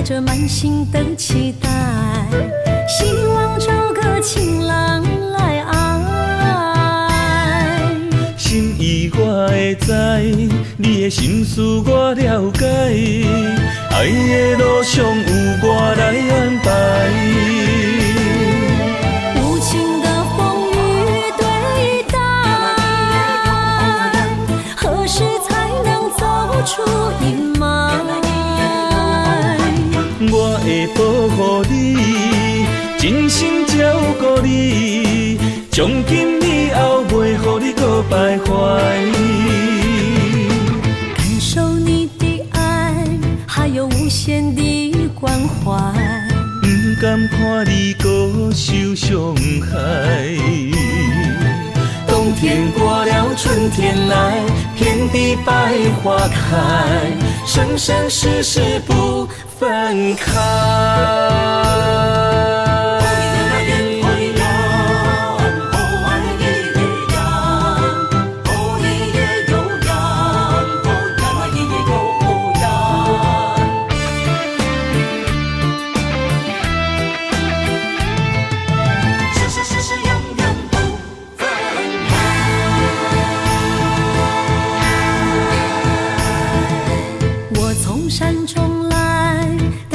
着满心的期待，希望找个情郎来爱。心意我会知，你的心思我了解，爱的路上有我来安排。无情的风雨对待，何时才能走出阴霾？我会保护你，真心照顾你，从今以后袂予你搁徘徊。感受你的爱，还有无限的关怀，不甘看你搁受伤害。冬天过了，春天来，遍地百花开，生生世世不分开。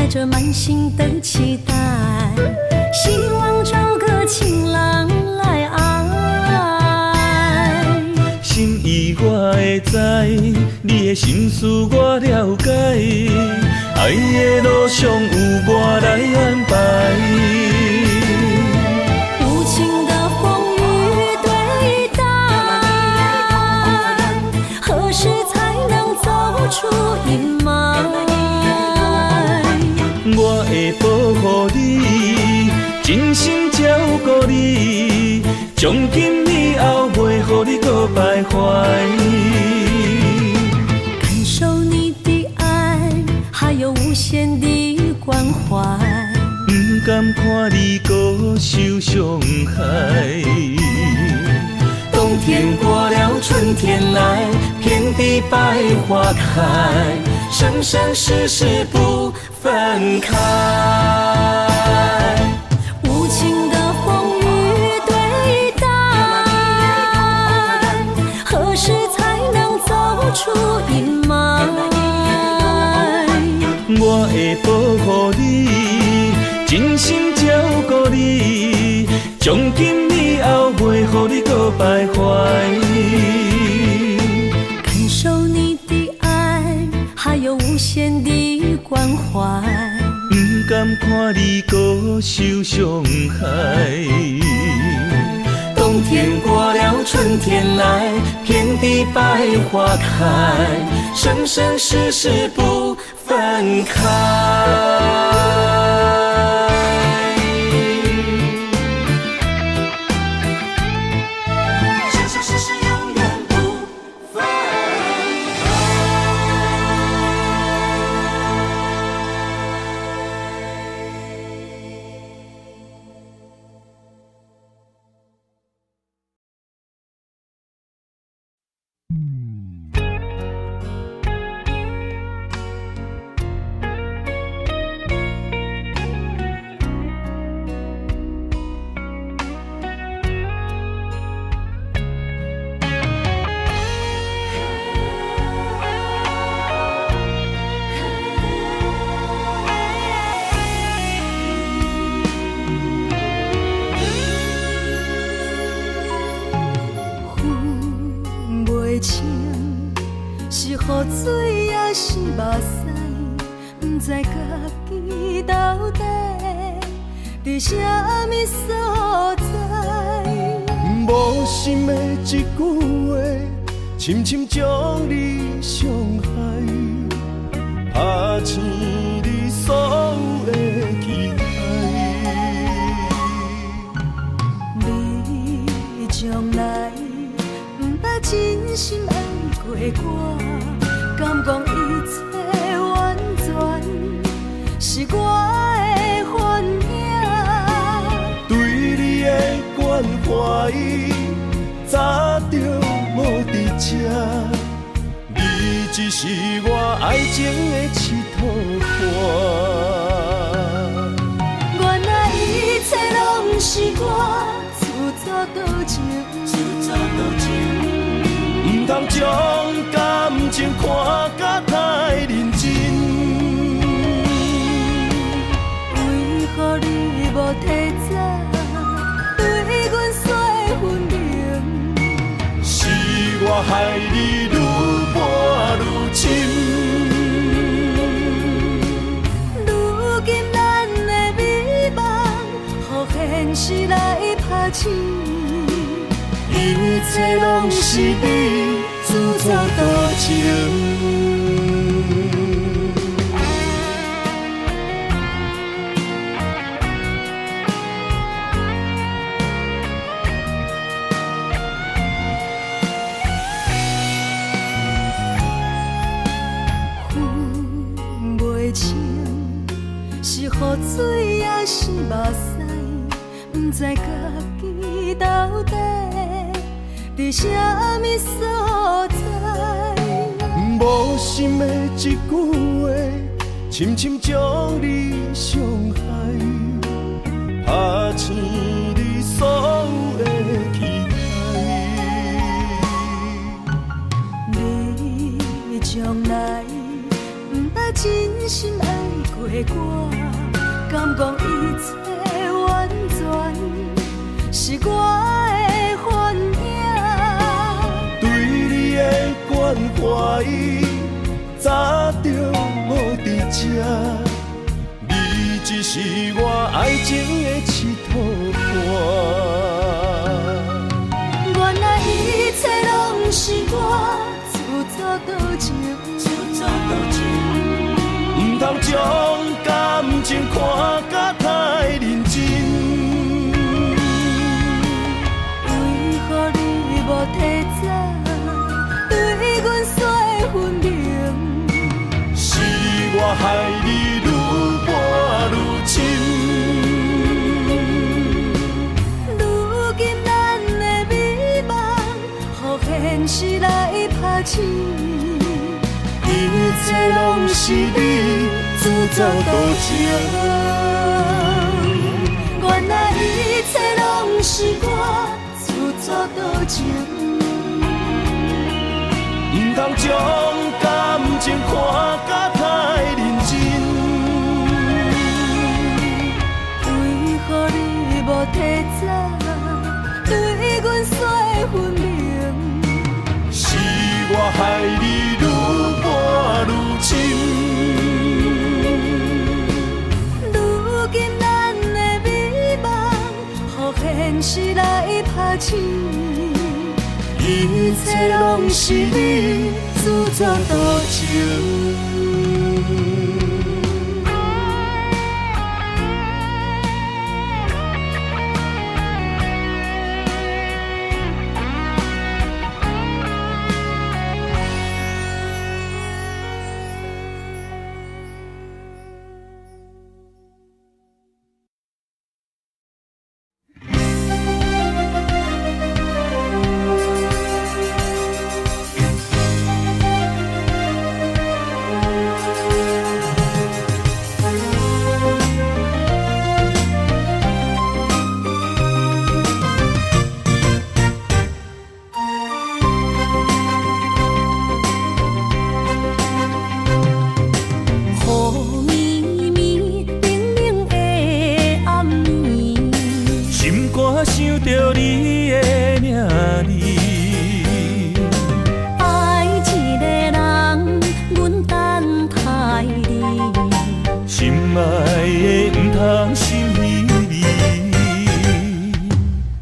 着满心的期待，希望找个情郎来爱。心意我会知，你的心思我了解，爱的路上有我来安排。无情的风雨对待，何时才能走出阴霾？我会保护你，真心照顾你，从今以后袂予你搁徘徊。感受你的爱，还有无限的关怀，不甘看你搁受伤害。冬天过了，春天来，遍地百花开，生生世世不分开。无情的风雨对待，何时才能走出阴霾？我会保护你，真心照顾你，从今以后袂予你搁徘徊。感受你的爱，还有无限的关怀，不甘看你搁受伤害。冬天过了，春天来，遍地百花开，生生世世不分开。是雨水也是目屎，不知家己到底伫什么所在。无心的一句话，深深将你伤害，打醒你所有的期待。你从来不捌真心爱过我，敢讲一切完全是我的幻影？对你的关怀，早就无伫这，你只是我爱情的佚佗伴。是我自作多情，唔通将感情看甲太认真。为何你无提早对阮说分明？是我害你愈搬愈深。如今咱的美梦，予现实来拍醒。一切拢是你自作多情。分袂清是雨水也是目屎，不知家己到底伫啥物所在。无心的一句话，深深将你伤害，拍醒你所有的期待。你从来不捌真心爱过我，敢讲一切完全是我的幻影？对你的关怀，早就无伫这，你只是我爱情的一套伴。原来一切拢是我自作多情，唔通将感情看甲太认真。为何你无提早对阮说分明？是我害你愈搬愈深。如今咱的美梦，予现实来拍醒。一切拢是你自作多情，原来一切拢是我自作多情。唔通将感情看甲太认真。为何你无提早对阮说分明？是我害你愈搬愈深。如今咱的美梦，予现实来拍醒。一切拢是你自作多情。想着你的名字，爱一个人，阮等待你，心爱的不通心离。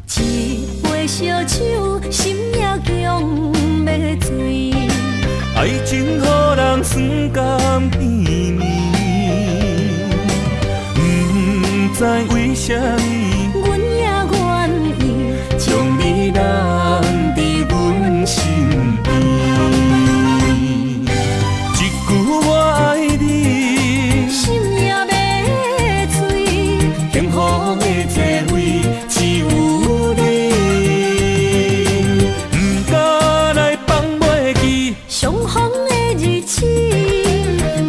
一杯烧酒，心也强要醉。爱情予人酸甘甜蜜，不知为什么，阮也愿意将你留伫阮身边。一句我爱你，心也要醉。幸福的座位只有你，不敢来放袂记相逢的日子，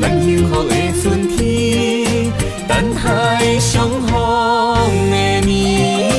咱幸福的春天，等待相逢的暝。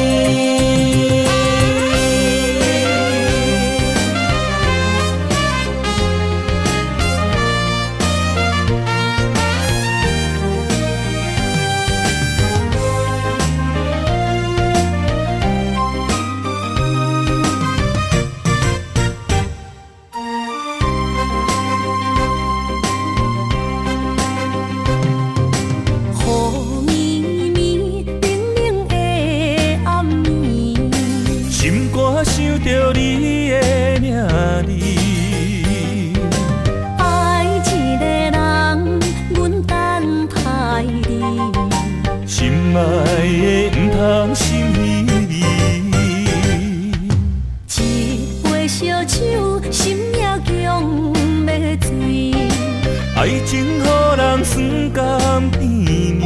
爱情予人酸甘甜蜜，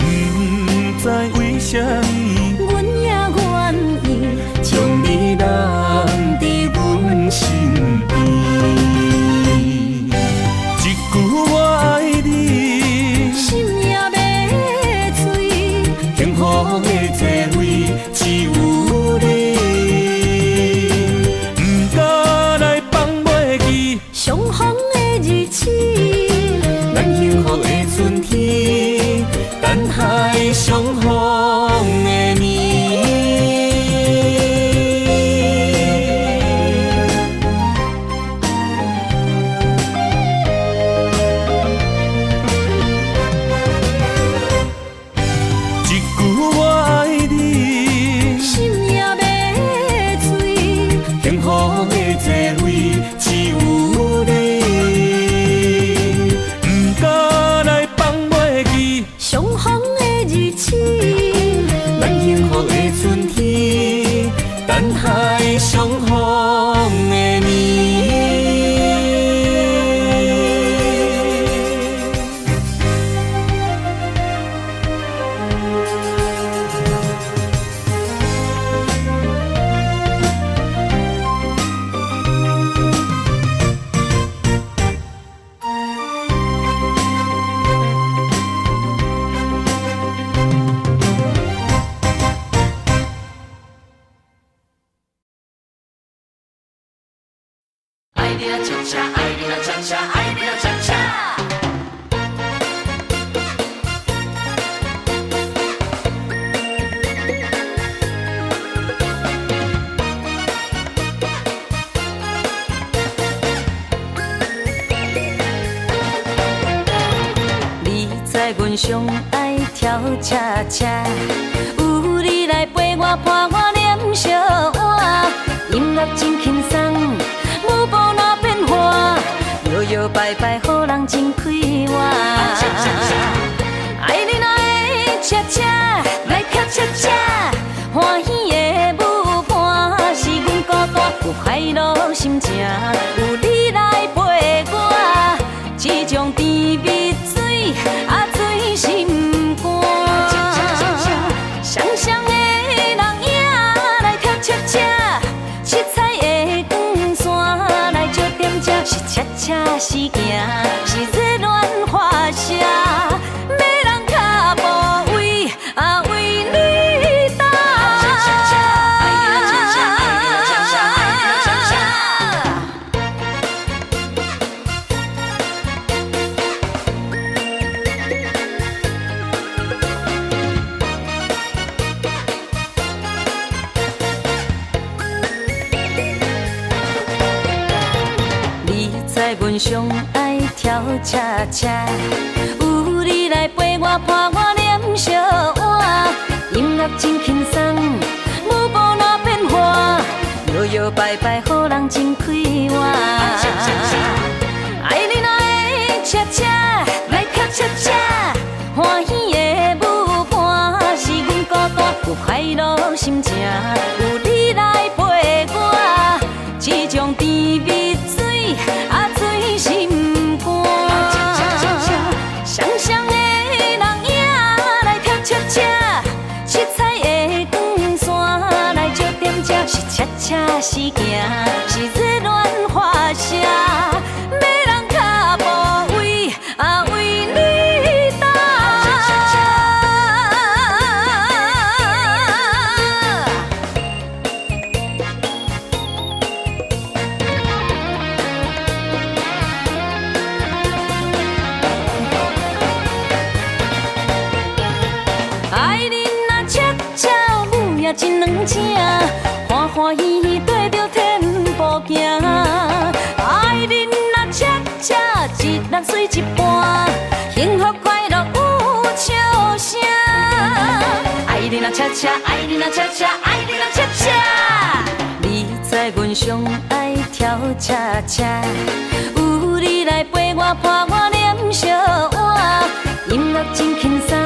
不知为什么，阮也愿意将你揽伫阮身边。一句我爱你，心也要碎，幸福的座位只有你，不敢来放袂记。相逢的日子，咱幸福的春天，等待相逢的年。一句我爱你，心也要碎，幸福的座位只有你，不敢来放袂记。相逢的日子，咱幸福的春天，等待相逢的年。爱你啦恰恰，爱你啦恰恰，爱你啦恰恰。你知阮上爱跳恰恰，有你来陪我伴我念小碗，音乐真轻松。舞步哪变化，摇摇摆摆，予人真快活。爱你哪会恰恰，来跳恰恰，欢喜的舞伴是阮孤单，有快乐心情，有你来陪我，这种甜蜜水啊醉心肝。想想的人影来跳恰恰，七彩的光线来照点这，是恰恰是行，是热恋花车，要人脚步为啊为你打。你知阮上爱跳恰恰，有你来陪我伴我念小碗，音乐真轻松，舞步哪变化，摇摇摆摆，予人真快活。爱你哪会恰恰，来跳恰恰，欢喜的舞伴是阮孤单，有快乐心情，有你来陪我，这种甜蜜水啊醉心肝。想想的人影来跳恰恰，七彩的光线来照点这，是恰恰是行，是热恋花车，要人脚步为啊为你打。爱你若恰恰，舞也真软正，欢欢喜喜跟着天步行。爱你若恰恰，一人水一半，幸福快乐有笑声。爱你若恰恰，爱你若恰恰，爱你若恰恰。你知阮上爱跳恰恰，有你来陪我伴我念小碗，音乐真轻松，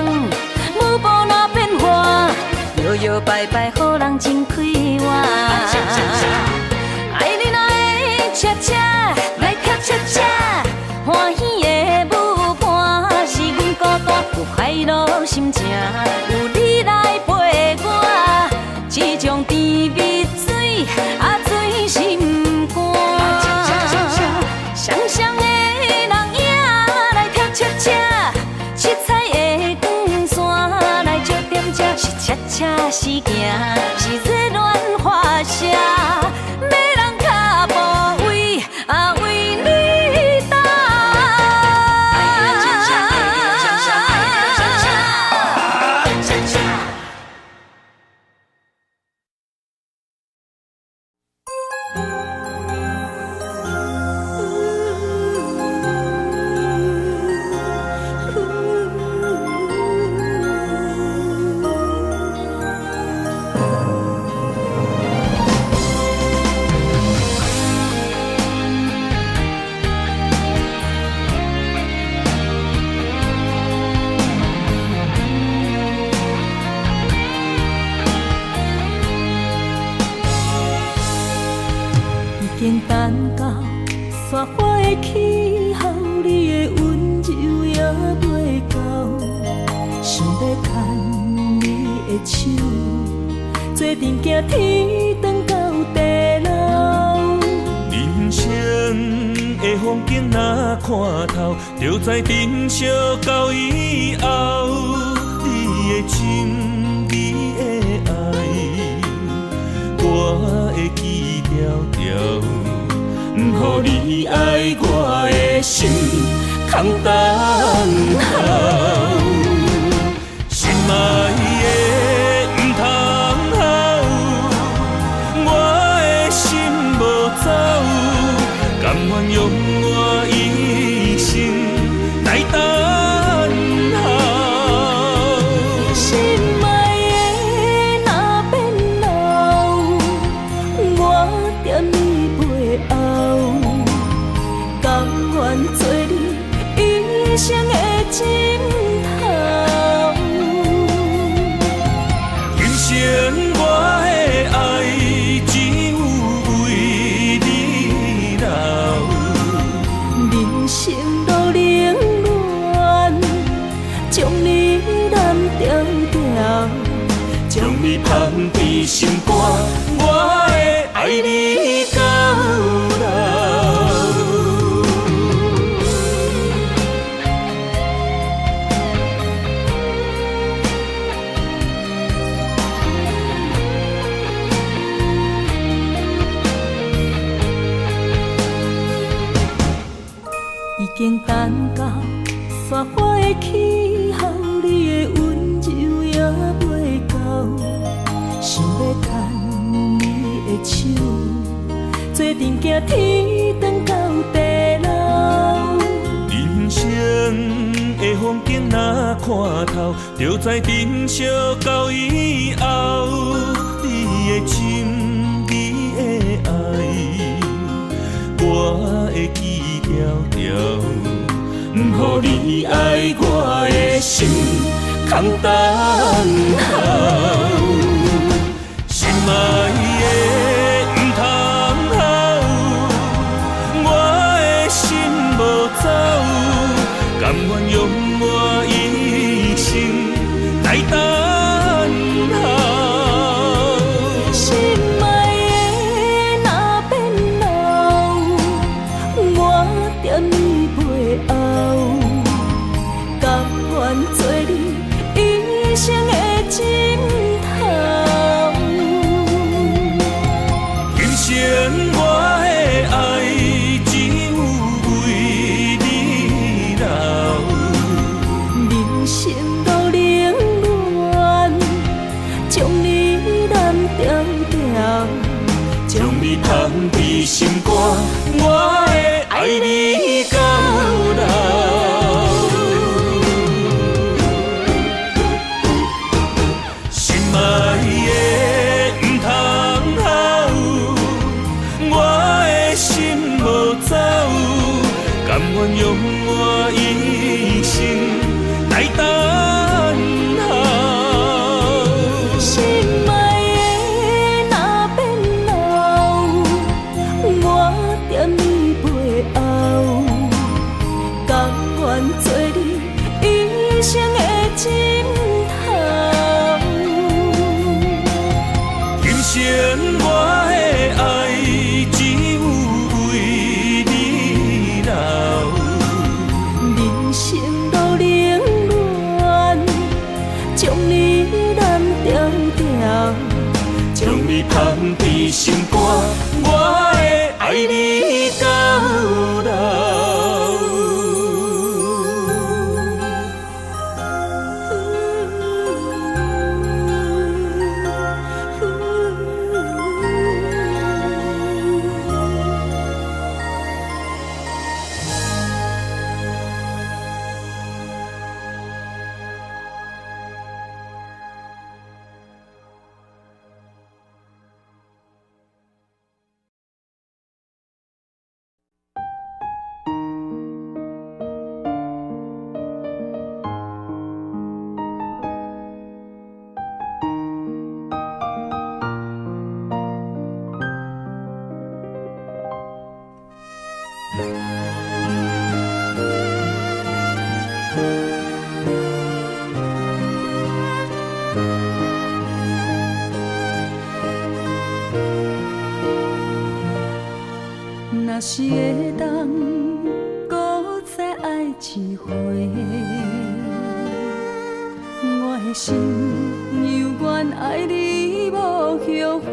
舞步哪变化，摇摇摆摆，予人真快活。爱你哪会恰恰，来跳恰恰。是行，是热恋花舍，要人脚步为为你等。已经等到雪花的气候，你的温柔也袂到，想要牵你的手，做阵行天长到地老。人生的风景若看透，就知珍惜到以后。你的情，你的爱，我会记条条。不予你爱我的心空等候，心爱的不通好，我的心无走，甘愿用我一生来等候。心爱的若变老，我惦你背后，甘愿做你一生的枕头。今生我的爱只有为你留，人生路冷暖，将你揽条条，将你放伫心肝，我会爱你到老。已经等到雪花的气候，你的温柔也袂到，想要牵你的手，做阵行天长到地老。人生的风景若看透，就知珍惜到以后。你的情，你的爱，我会记条条。不予你爱我的心空等候，心爱的不通好，我的心无走，甘愿用我一生来等候。心爱的若变老，我惦你背后，甘愿做你一生的枕头。今生我的爱只有为你留，人生路冷暖，将你揽条条，将你放伫心肝，我会爱你到老。心爱的不通好，我的心无走，甘愿用我一生来等候。心爱的若变老，我惦你背后，甘愿做你一生的枕头。今生我的爱只有为你留，人生路冷暖，将你揽条条，你放开心肝，我会爱你到老。若是会当搁再爱一回，我的心犹原爱你无后悔。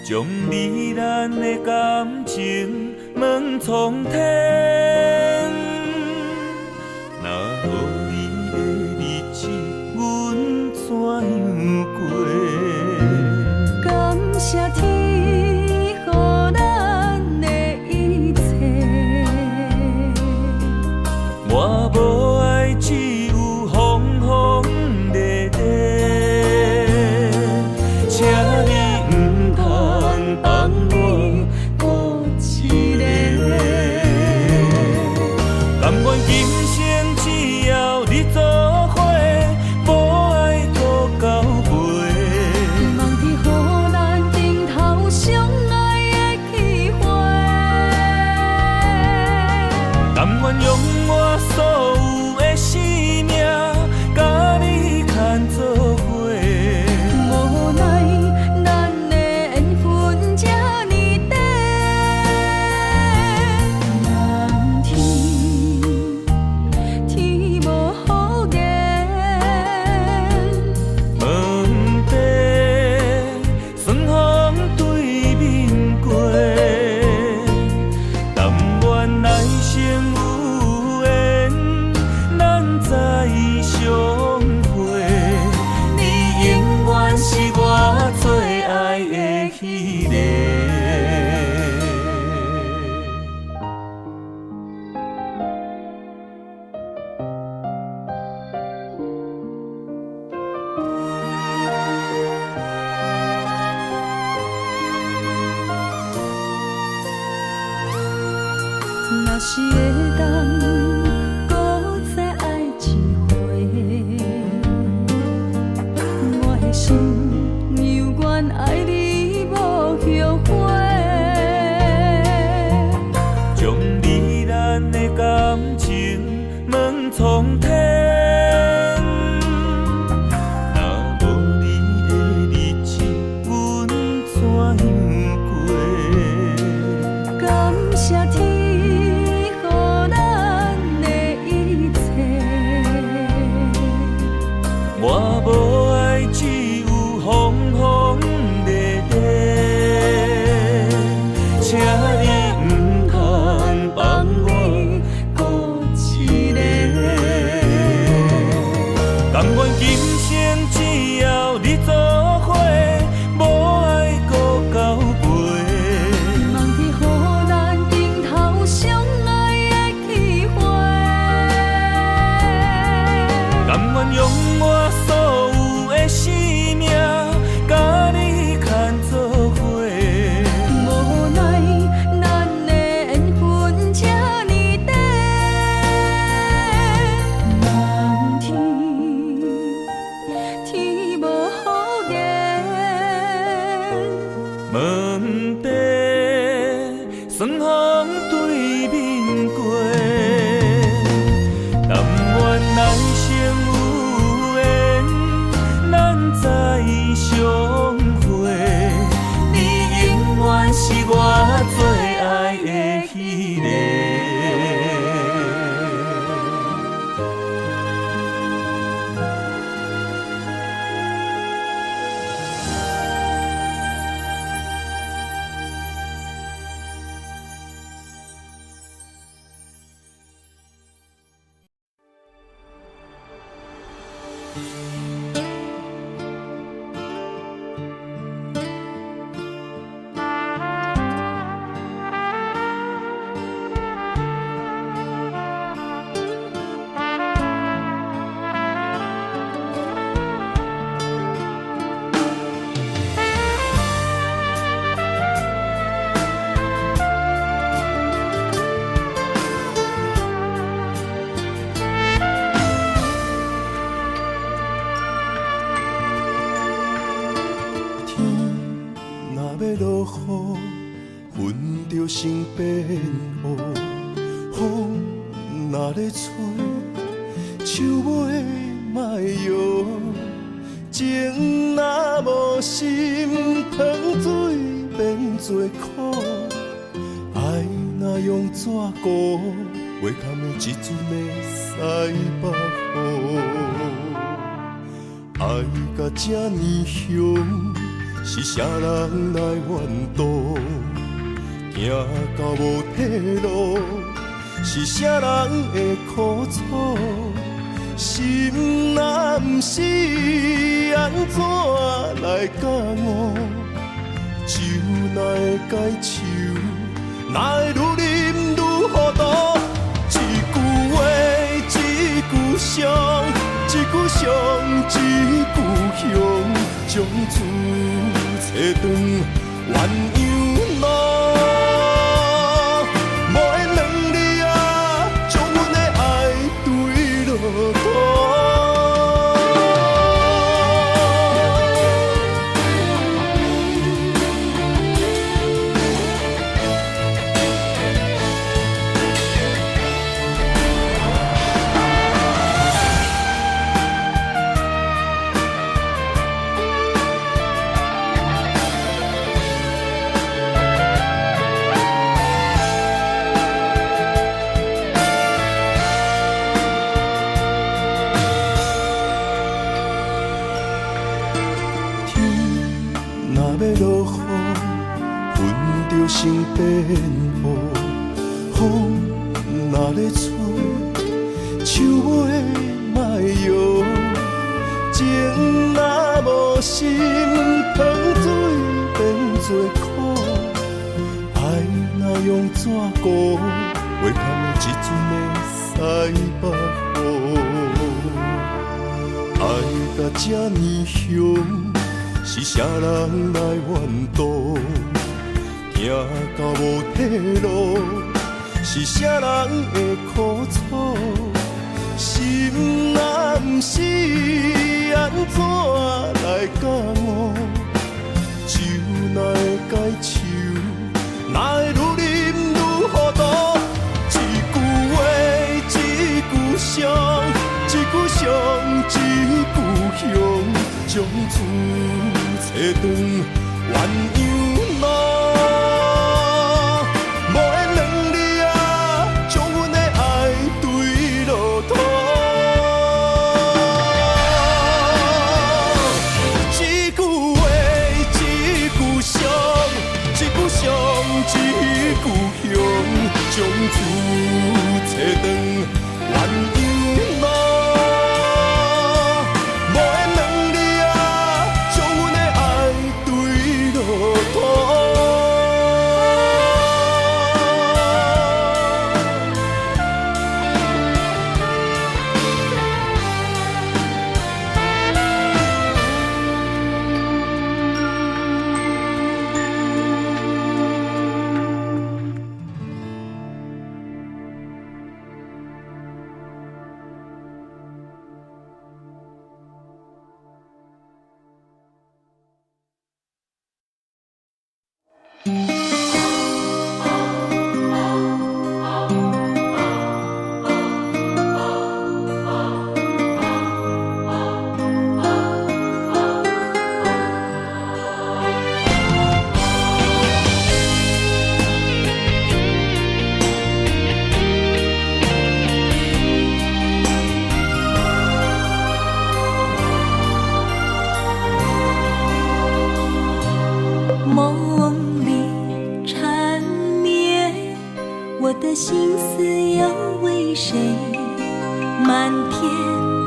将你咱的感情问苍天，若无你的日子，阮怎样过？感谢天，予咱的一切。我无爱，只有风风雨雨，请你唔通放我孤一个。甘愿今生只要你做伙，无爱搁交陪。望天予咱顶头相爱的机会。甘愿用我所有的生命，甲你牵做伙。无奈咱的缘分这呢短，人天无好言，问题顺风对面过，但愿来生有缘，咱再相会。你永远是我最爱的迄个。若是会当搁再爱一回，我的心犹原爱你无后悔。将你咱的感情问苍天，若无你的日子，阮怎样过？感谢天，予咱的一切。我无爱，只有风风雨雨，请你唔通放我孤一个。甘愿今生只要你做伙，无爱搁交陪。望天予咱顶头相爱的机会。甘愿用我所有的生命，甲你牵做伙。无奈咱的缘分这呢短，人天无好言，问题顺风对面过，但愿来生有缘，咱再相会。你永远是我最爱的迄个。着心变雨，风若咧吹，树尾莫摇。情若无心，糖水变做苦。爱若用纸糊，袂堪的一阵的西北雨。爱甲这呢凶，是啥人来怨妒？行到无退路，是啥人会苦楚？心若不是，安怎来感悟？酒哪会解愁？哪会愈啉愈糊涂？一句话，一句伤，一句伤，一句香，将厝找转鸳鸯路。无缘两字啊，将阮的爱对落土。心变雨，风若咧吹，树尾莫摇。情若无心，糖水变做苦。爱若用纸糊，袂堪的一阵的西北雨。爱甲这呢凶，是啥人来怨妒？行到无退路，是啥人会苦楚？心若不是，安怎来感悟？酒哪会解愁？哪会愈啉愈糊涂？一句话，一句伤，一句伤，一句香，将厝找转鸳鸯路。将厝找转鸳鸯路，无缘两字啊，将阮的爱对落土。心思要为谁？漫天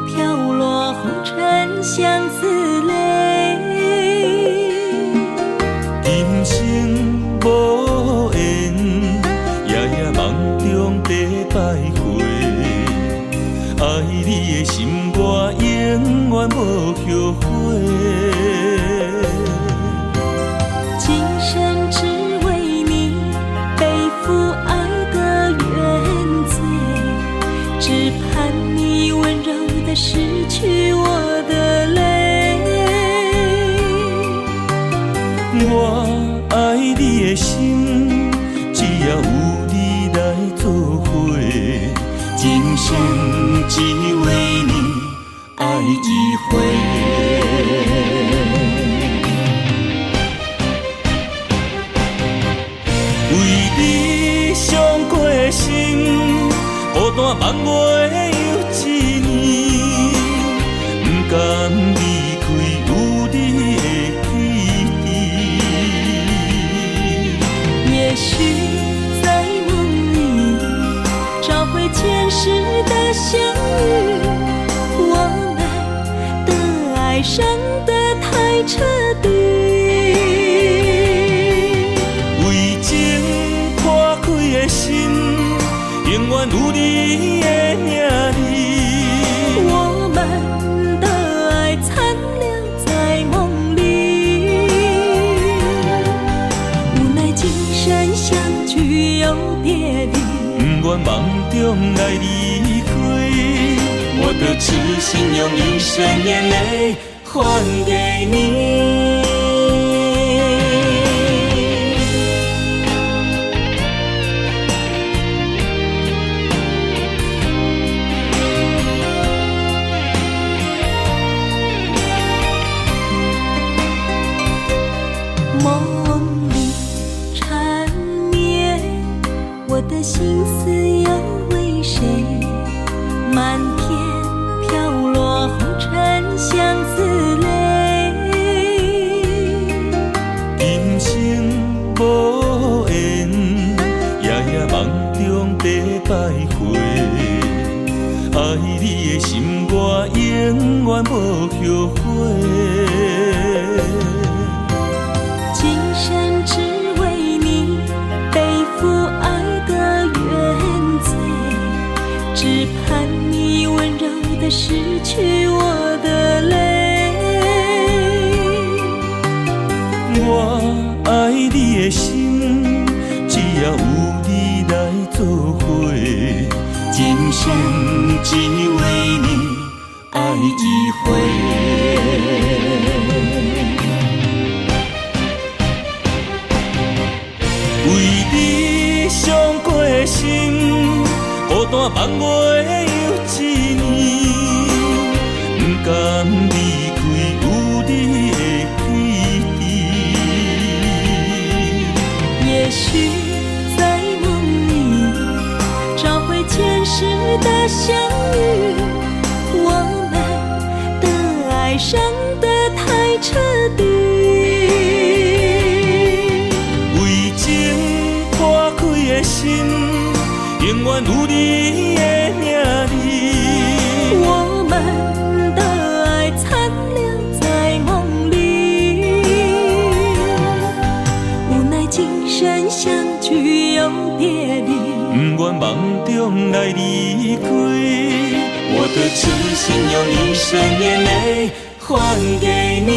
飘落红尘相思泪。今生无缘，夜夜梦中在徘徊。爱你的心我永远无后悔。今生只为你背负爱的原罪，只盼你温柔地拭去我的泪。我爱你的心，为你伤过心，孤单望月又一年，不甘离开有你的起点。也许在梦里找回前世的相遇，我们的爱伤得太彻底。为情破开的心，永远有你的名字。我们的爱残留在梦里，无奈今生相聚又别离。不愿梦中来离开，我的痴心用一生眼泪还给你。梦里缠绵，我的心思又为谁？漫天飘落红尘相思泪。今生无缘，夜夜梦中在徘徊。爱你的心，我永远无后悔。今生只为你背负爱的原罪，只盼你温柔地拭去我的泪。我爱你的心，只要有你来作伙，今生只为你爱一回。为你伤过心，孤单望月又一年，不甘离开有你的起点。也许在梦里找回前世的相遇，我们的爱伤得太彻底。为情破开的心，永远有你的名字。我们的爱残留在梦里，无奈今生相聚又别离。不愿梦中来离开，我的痴心用一生眼泪还给你。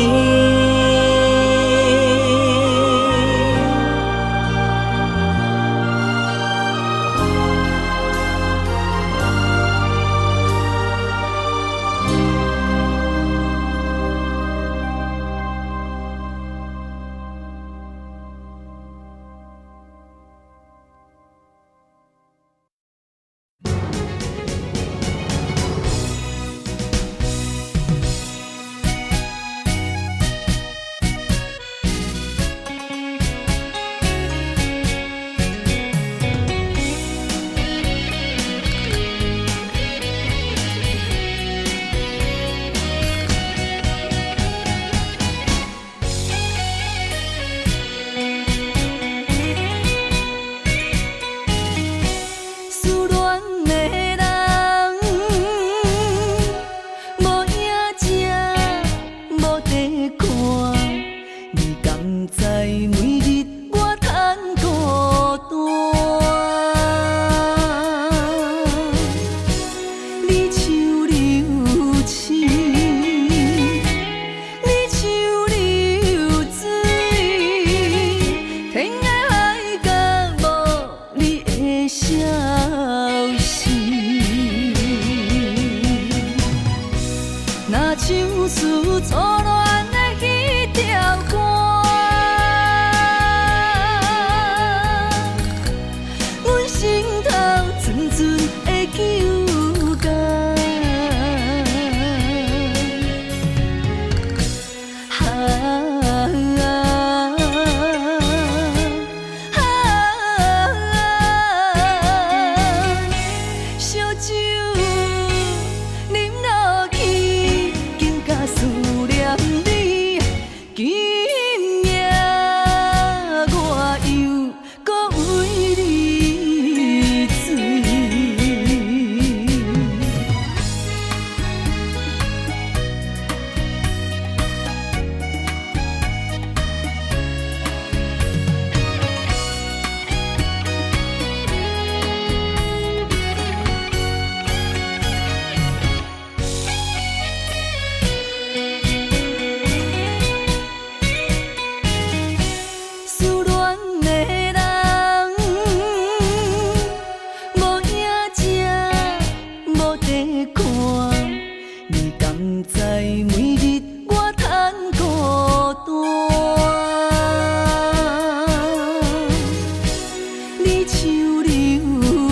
像流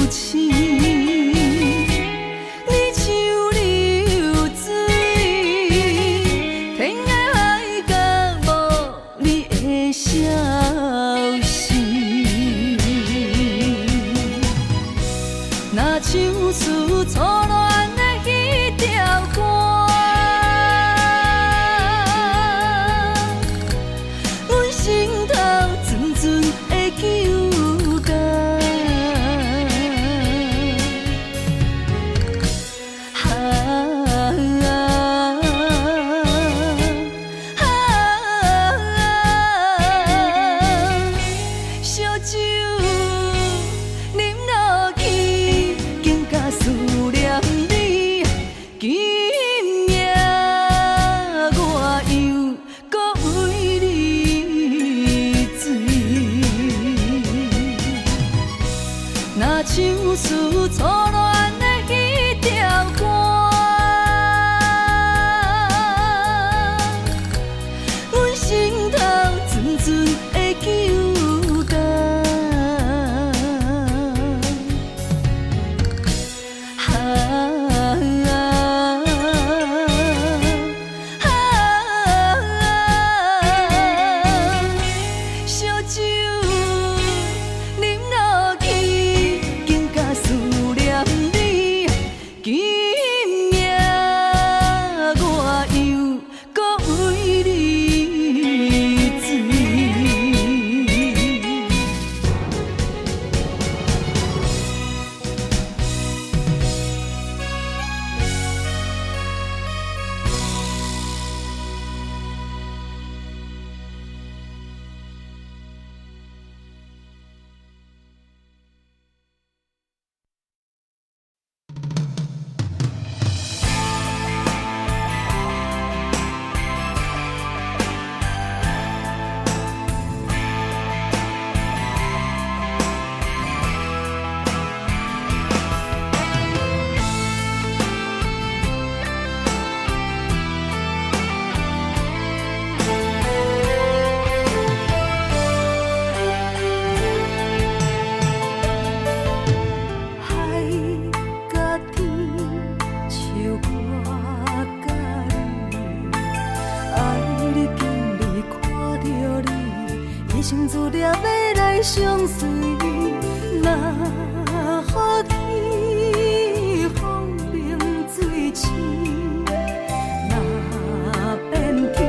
星，你像流水，天涯海角无你的消息。若唱出初恋的彼条歌。唱出初恋的彼条歌，阮心头阵阵的揪结。烧酒啉落去，更加思念你。今夜我又搁为你醉。心自念要来相随，若雨去风明水清，若变天，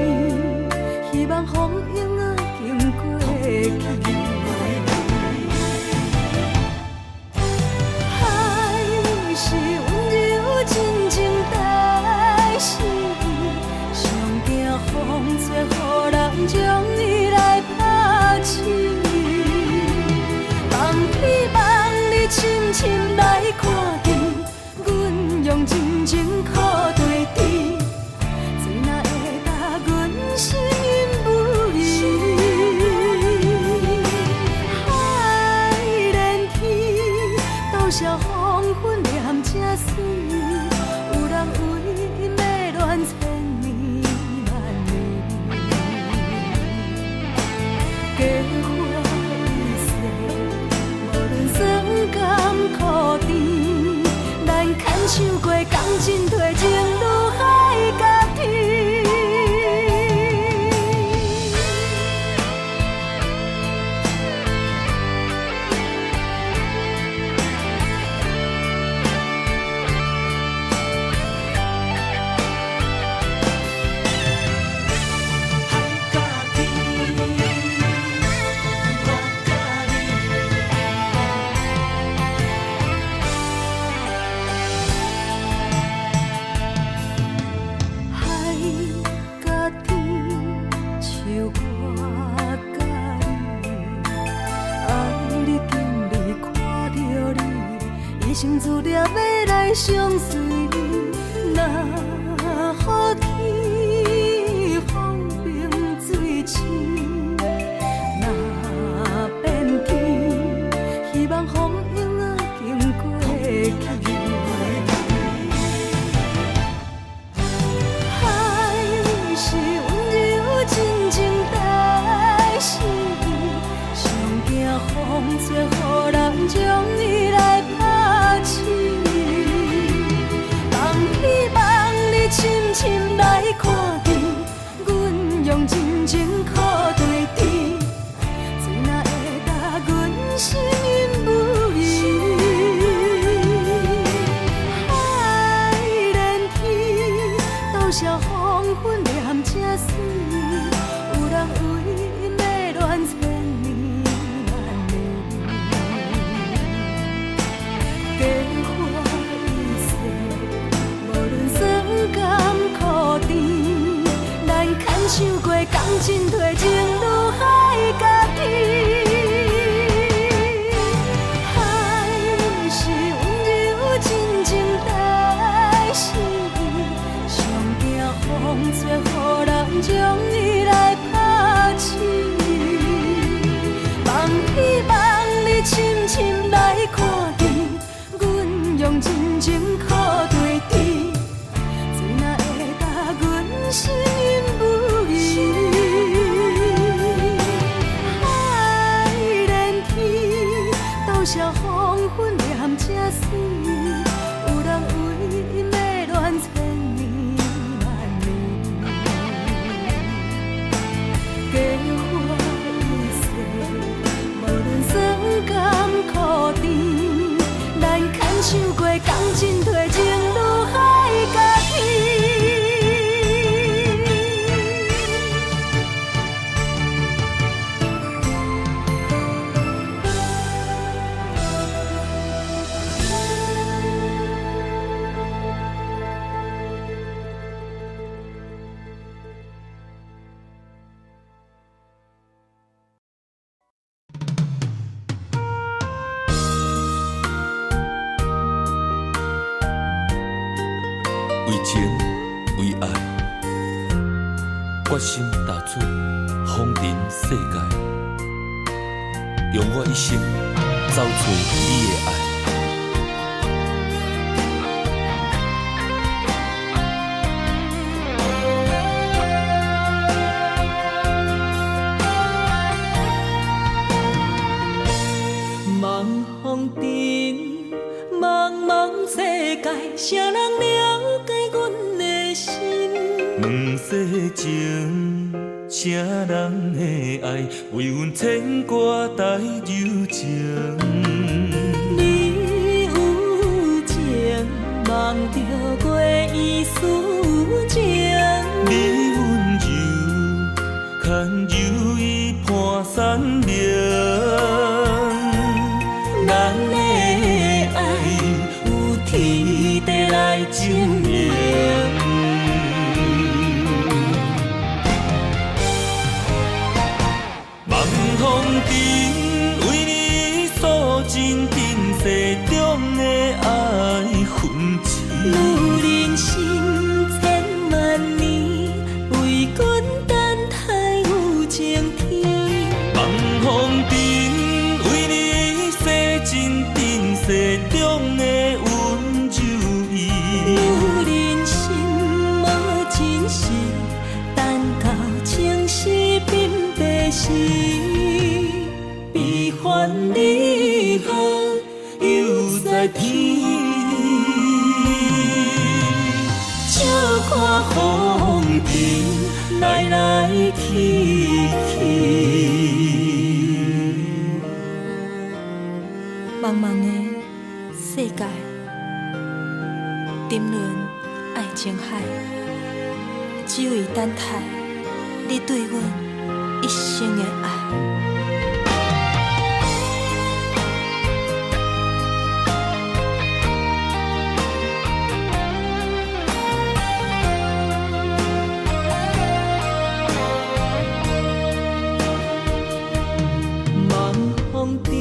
希望风影仔经过去。海是温柔真情代是，上惊风吹，予人将伊来拍醒。望你深深来看见，阮用真情靠对峙，谁若会答阮心不移？海连天，倒写黄昏念这水，有人为因要恋千年万年。结花易碎，无论酸甘苦甜，咱牵手过共进退，情如海甲天。心自念要来相随，若雨去风平水清，若变天，希望风影仔经过去。海是温柔真情代是，上惊风吹，予人将伊来拍醒。梦去梦里深深来看见，阮用真情靠对甜，水若会甲阮心因不移。海连天，多少黄昏念这水，有人为因要恋千年万年。假花一世，无论酸甘苦甜，咱牵手过共进退，情愈海甲天。海是温柔真情代心，上惊风吹，予人将伊来拍醒。梦去梦里深深来看见，阮用真情靠对甜，水若会甲阮心因不移。海连天，多少黄昏念这水，有人为因要恋千年万年。假花一世，无论酸甘苦甜，咱牵手过共进退，情愈海甲天。为情为爱，决心踏出风尘世界，用我一生找寻你的爱。茫风尘，茫茫世界，谁人了解阮的心？问世情，啥人的爱，为阮牵挂带柔情。你有情，梦着月意思情。你温柔，牵柔伊伴山明。咱的爱有天地来证明。望风尘，为你诉尽今世中的爱痕迹。女人心千万年，为阮等待有情天。望风尘，为你洗尽今世中的温柔意。女人心无真实，等到情丝鬓白时，悲欢离合犹在天。笑看风尘来来去去。茫茫的世界，沉沦爱情海，只为等待你对阮一生的爱。茫风尘，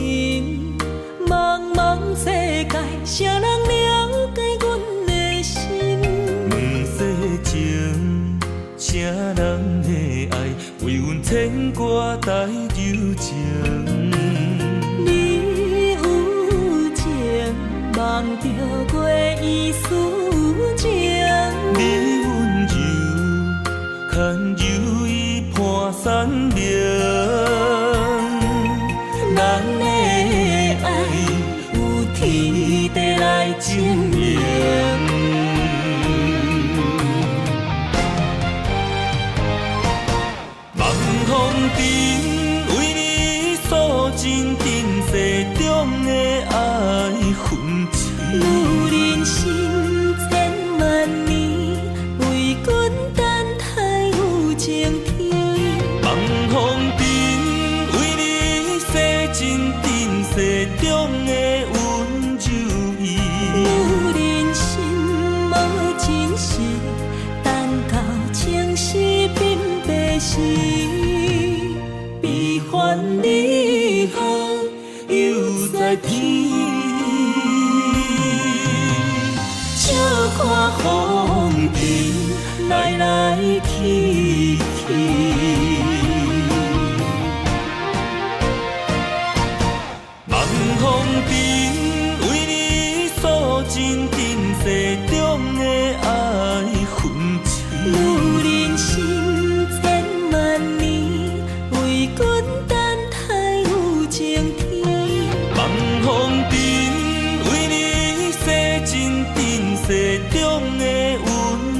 茫茫世界，谁人了解阮的心？问世情，啥人的爱，为阮牵挂带柔情。你有情，梦着月意思情。你温柔，牵柔伊伴山明。咱的爱分痴。女人心千万年，为君等待有情天。望风尘，为你洗尽尘世中的温柔意。女人心无真实，等到情丝鬓白时，悲欢离合犹在天。笑看风尘来来去去。望风尘，为你诉尽尘世中的爱恨痴。女人心千万年，为君等待有情天。望风尘，为你洗尽尘世中的温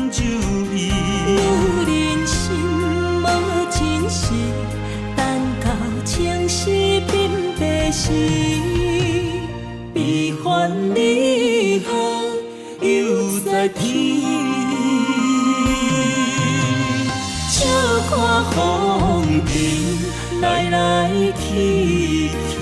柔意。女人心无真实，等到情丝鬓白时，悲欢离合犹在天。笑看风尘来来去去。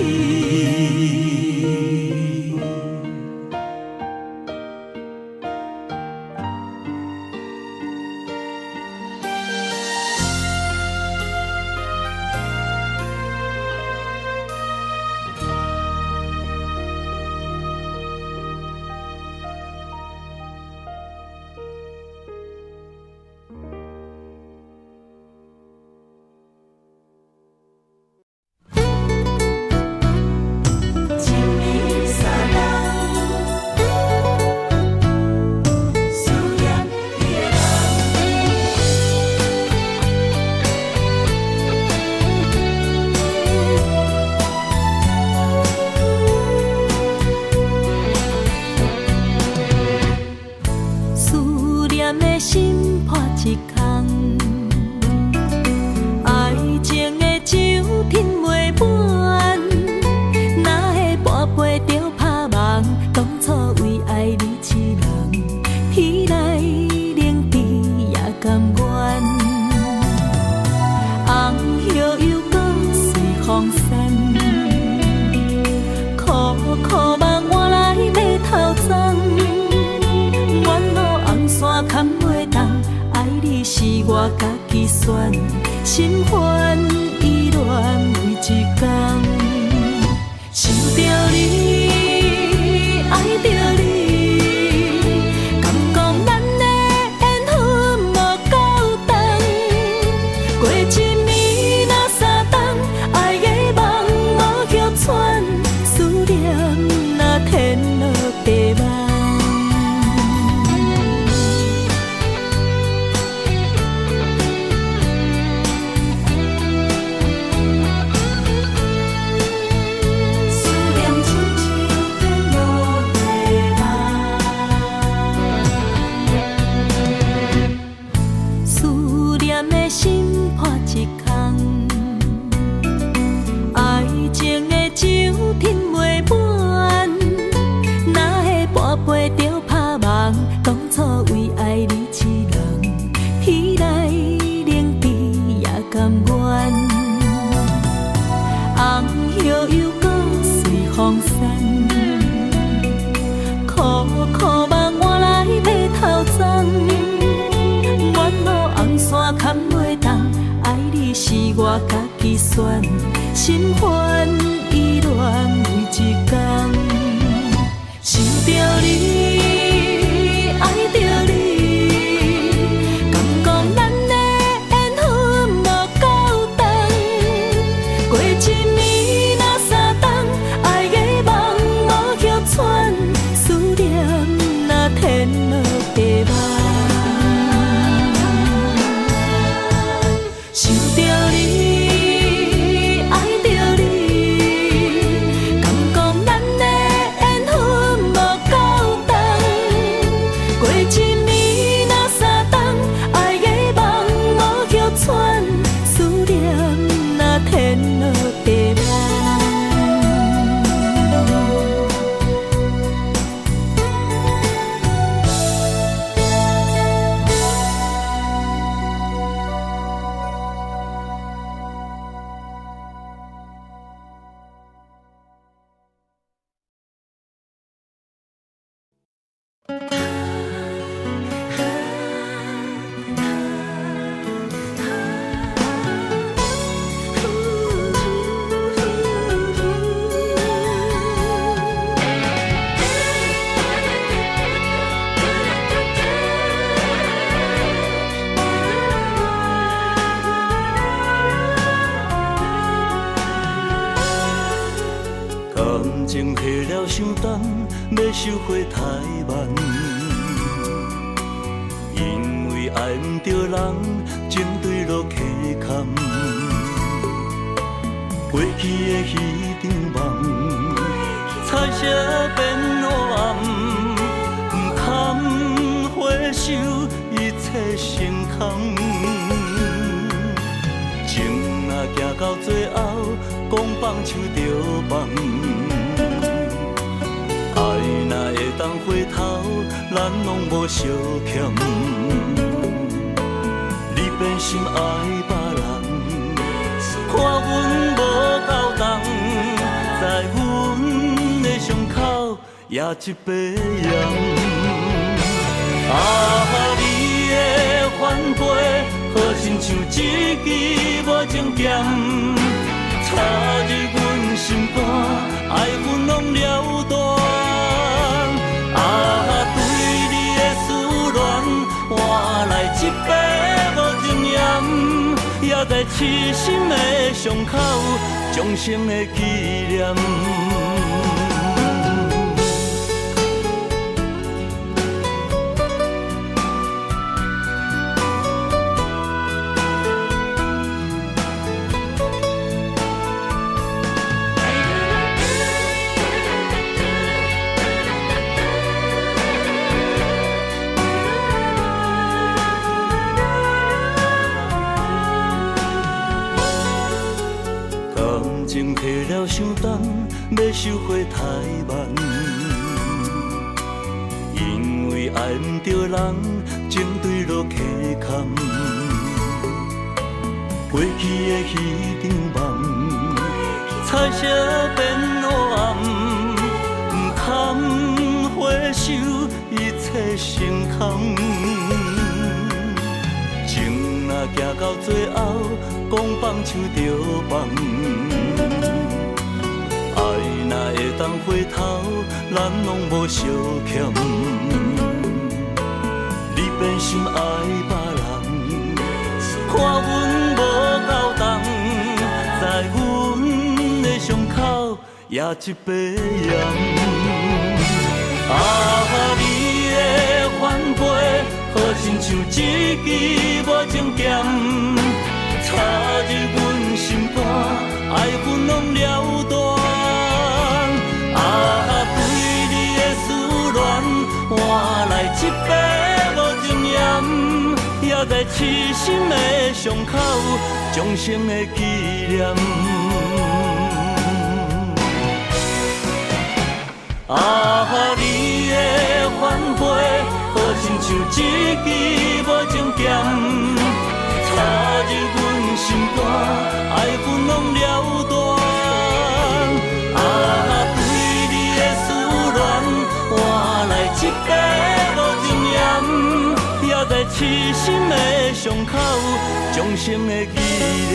我家己选，心烦意乱每一天，想着你，爱着你，敢讲咱的缘分无够重，过一暝若三冬，爱的梦无许喘，思念若天落地网。我家己选，心烦意乱每一天，想着你，爱着你，敢讲咱的缘分无够重，过一暝若三冬，爱的梦无许喘，思念若天落地网。想着你，爱着你，感情下了伤重，要收回太慢。因为爱毋着人，情对落溪坎。过去的彼场梦，彩色变黑暗，不堪回首，一切成空。情若行到最后，讲放手就放。爱若会当回头，咱拢无相欠。你变心爱别人，看阮无够重，在阮的伤口也一把盐。啊，你的反背，好亲像一支无情剑，插入阮心肝，爱阮拢了断。啊，对你的思恋，换来一杯无情盐，也在痴心的伤口，终生的纪念。情下了伤重，要收回太慢。因为爱毋着人，情对落溪坎。过去的彼场梦，彩色变黑暗，不堪回首，一切成空。情若行到最后，讲放手就放。爱若会当回头，咱拢无相欠。你变心爱别人，看阮无够重，在阮的伤口也一把盐。啊，你的反背，好亲像一支无情剑，插入阮心肝，爱阮拢了断。啊，对你的思恋，换来一杯无情盐，也在痴心的伤口，终生的纪念。啊，你的反背，好亲像一支无情剑，插入阮心肝，爱阮拢了断。啊，对你的思恋，换来一杯无情盐，也在痴心的伤口，终生的纪念。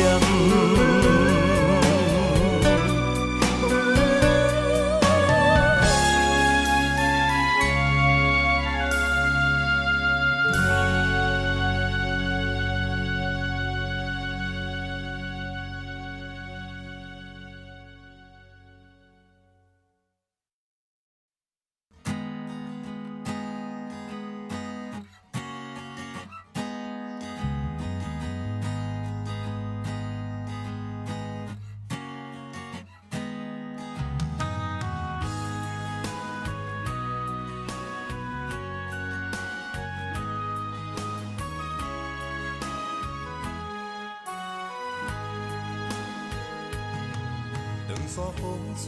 山风吹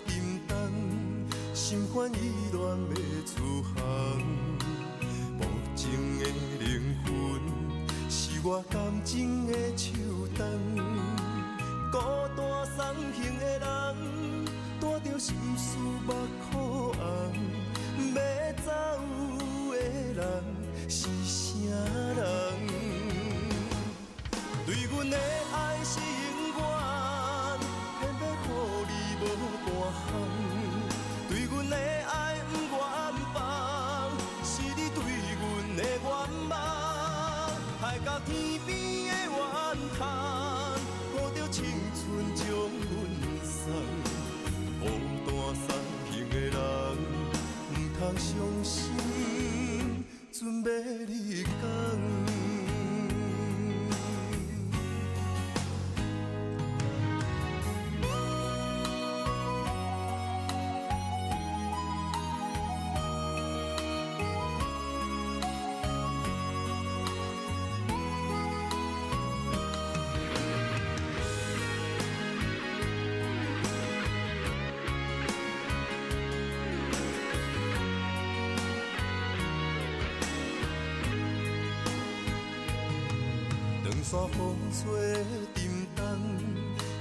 沉重，心烦意乱要出航。无情的灵魂，是我感情的手重。孤单送行的人，带着心事目眶红，要走山风吹沉重，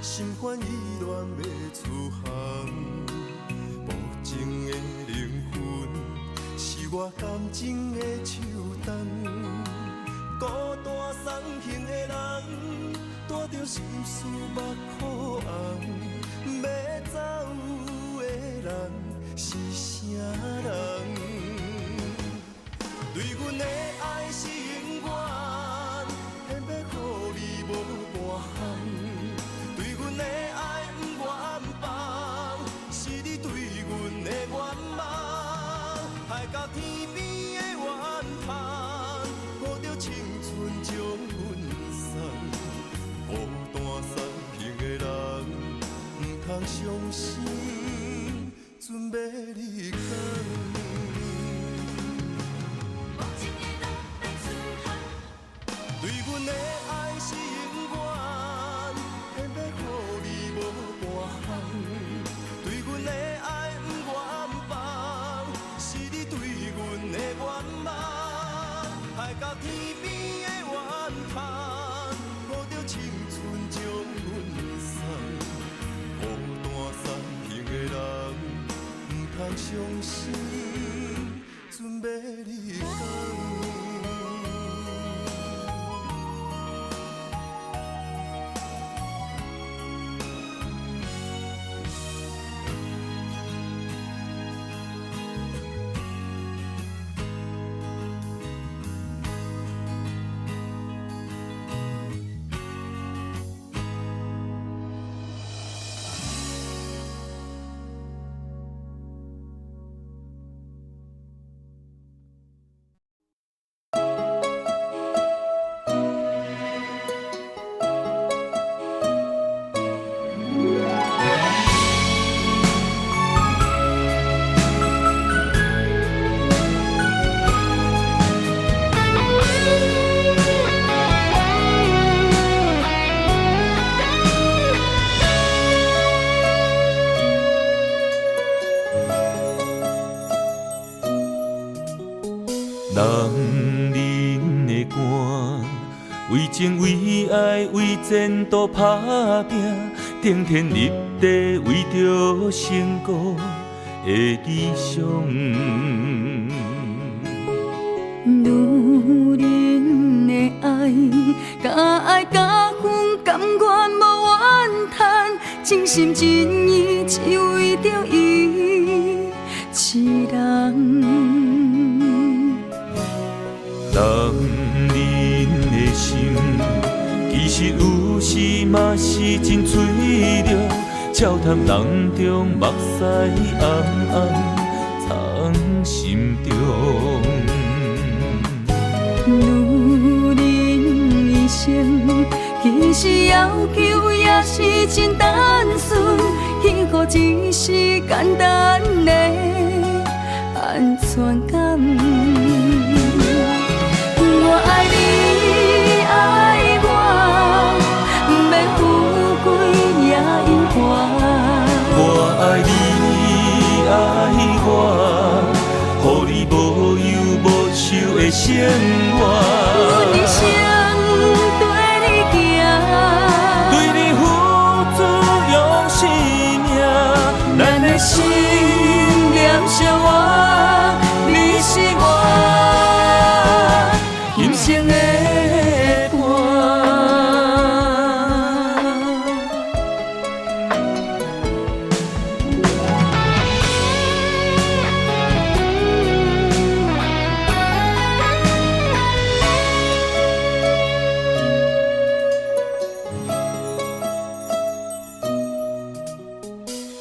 心烦意乱要出航。无情的灵魂，是我感情的手动。孤单送行的人，带着心事目眶红。要走的人是啥人？对阮的爱是永远，偏要予你无半项。对阮的爱不愿放，是你对阮的愿望。海角天边的怨叹，抱着青春将阮送。孤单送行的人，不通伤心，准要离开。对阮的爱是永远，偏要予你无半项。对阮的爱不愿放，是你对阮的愿望。海角天边的怨叹，抱着青春将阮送。孤单送行的人，不通伤心，准要离开。人人的肝，为情为爱为前途打拼，顶天立地为着成功的理想。女人的爱，甲爱甲恨，甘愿无怨叹，真心真意只为着伊一人。人的心，其实有时嘛是真脆弱，照谈人中目屎暗暗藏心中。女人一生，其实要求也是真单纯，幸福只是简单的安全感。我爱你，爱我，不免富贵也永远。我爱你，爱我，予你无忧无愁的生活。阮一生对你行，对你付出用生命，咱的心念相换，你是我今生的伴。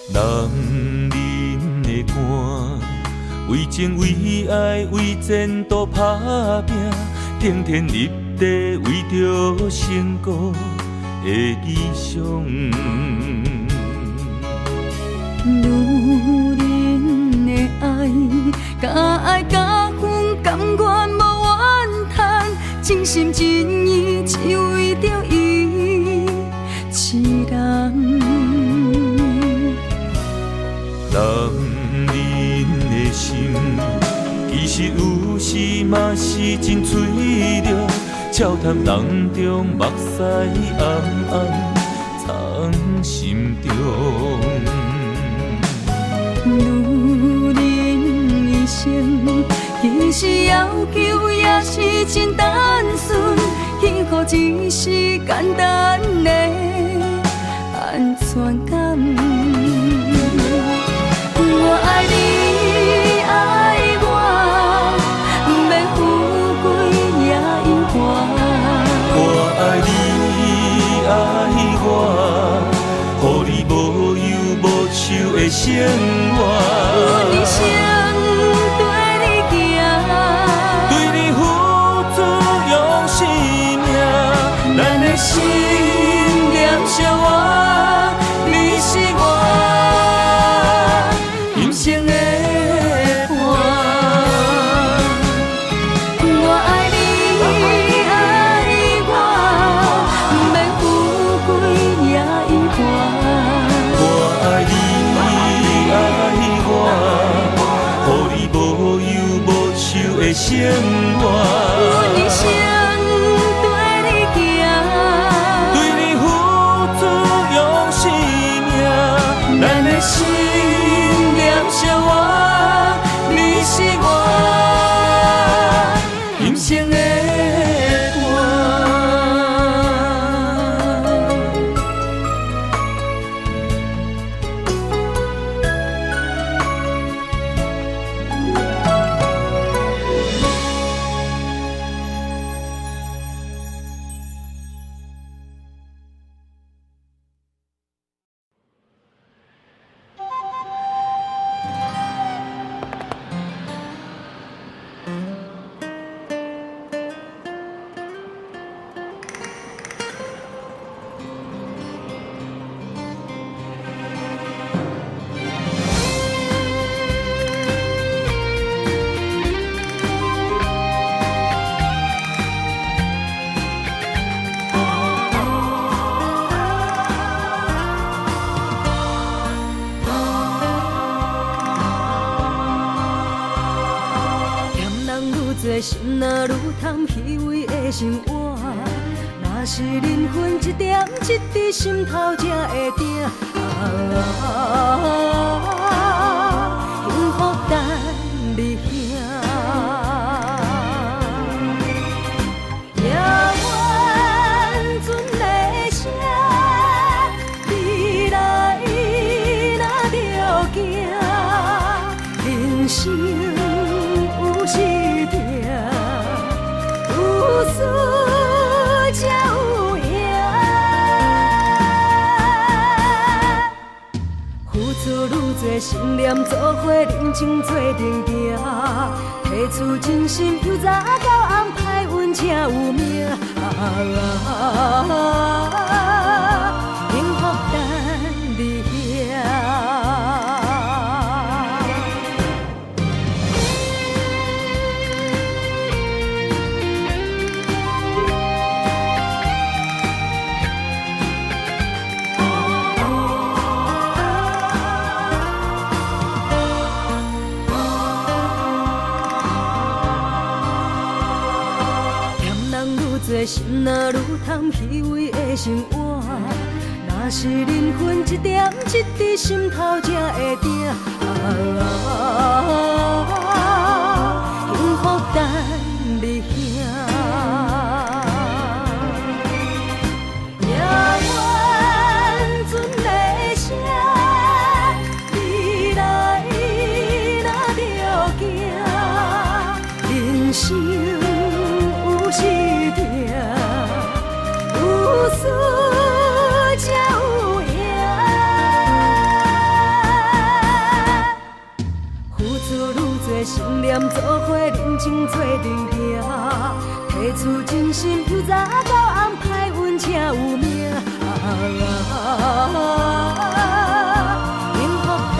人人的肝，为情为爱为前途打拼，顶天立地为着成功的理想。女人的爱，甲爱甲恨，甘愿无怨叹，真心真意只为着伊一人。人的心，其实有时嘛是真脆弱，笑谈人中目屎暗暗藏心中。女人一生，其实要求也是真单纯，幸福只是简单的安全感。我爱你，爱我，免富贵也有我。我爱你，爱我，予你无忧无愁的生活。阮一生对你行，对你付出用生命，咱的心念相活，你是我人生的伴。我爱你，爱我，免富贵也有我。我爱你，爱我，予你无忧无愁的生活。阮一生对你行，对你付出用生命，咱的心念相活，你是我人生的伴。心若愈贪虚伪的生活，若是人分一点一滴心头才会定。幸福等你兄，也愿存的声，未来若着行，人生有时拼，有输才有赢。付出愈多，心念做伙，人情做定定。提出真心，由早到暗，歹运才有命。幸福等你兄。心若愈贪虚伪的生活，若是人分一点一滴心头才会定。幸福等你兄，也愿存的声，未来若着行，人生有时有输才有赢，付出愈多，心念做伙，人情做定定。提出真心，由早到暗，歹运才有命。幸福等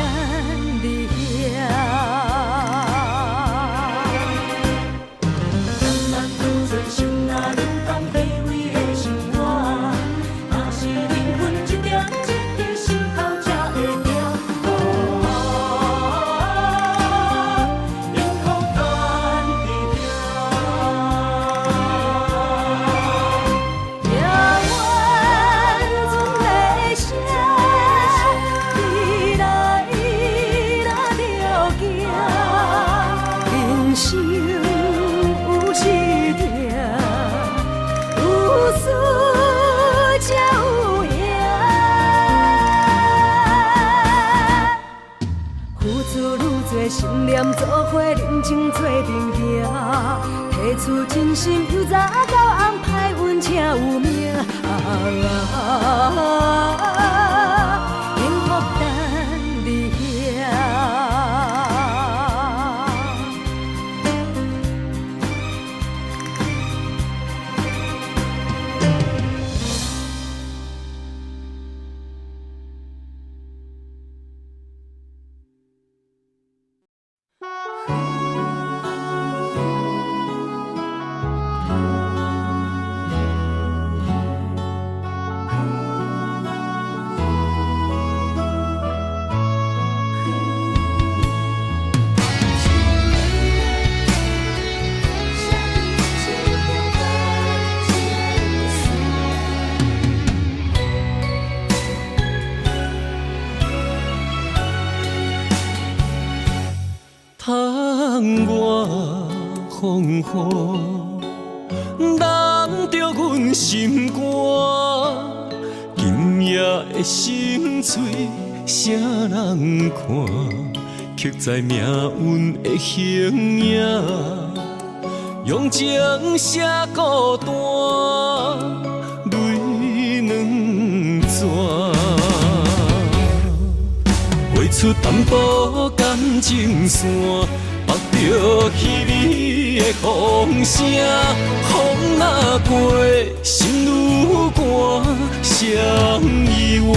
你兄。愈多心念做伙，人情做阵行，提出真心，由早到暗，歹运请有命。幸福等你遐。窗外风雨，难着阮心肝。今夜的心碎，啥人看？刻在命运的形影，用情写孤单，泪两逝。画出淡薄感情线，目着稀微的风声，风若过，心愈寒，谁意外？